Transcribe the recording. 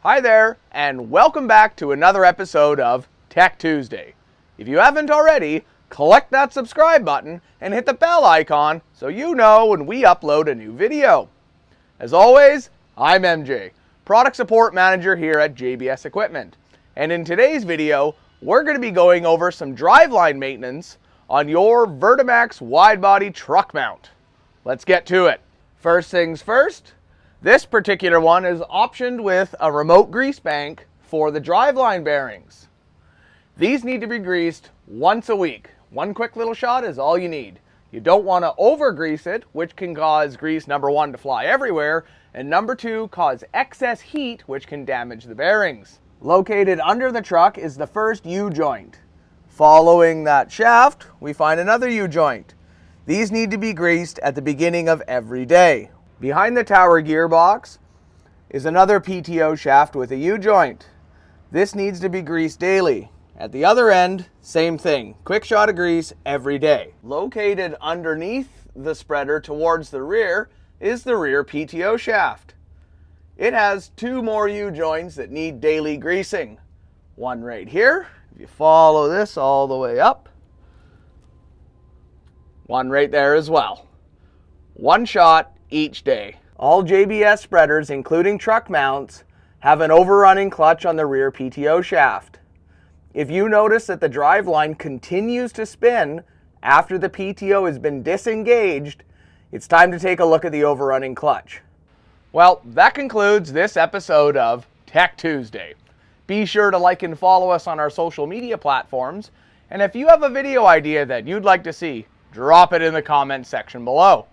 Hi there, and welcome back to another episode of Tech Tuesday. If you haven't already, click that subscribe button and hit the bell icon so you know when we upload a new video. As always, I'm MJ, Product Support Manager here at JBS Equipment. And in today's video, we're going to be going over some driveline maintenance on your Vertimax wide-body truck mount. Let's get to it. First things first, this particular one is optioned with a remote grease bank for the driveline bearings. These need to be greased once a week. One quick little shot is all you need. You don't want to over-grease it, which can cause grease, number one, to fly everywhere, and number two, cause excess heat, which can damage the bearings. Located under the truck is the first U-joint. Following that shaft, we find another U-joint. These need to be greased at the beginning of every day. Behind the tower gearbox is another PTO shaft with a U-joint. This needs to be greased daily. At the other end, same thing. Quick shot of grease every day. Located underneath the spreader towards the rear is the rear PTO shaft. It has two more U-joints that need daily greasing. One right here, if you follow this all the way up. One right there as well. One shot each day. All JBS spreaders, including truck mounts, have an overrunning clutch on the rear PTO shaft. If you notice that the driveline continues to spin after the PTO has been disengaged, it's time to take a look at the overrunning clutch. Well, that concludes this episode of Tech Tuesday. Be sure to like and follow us on our social media platforms, and if you have a video idea that you'd like to see, drop it in the comments section below.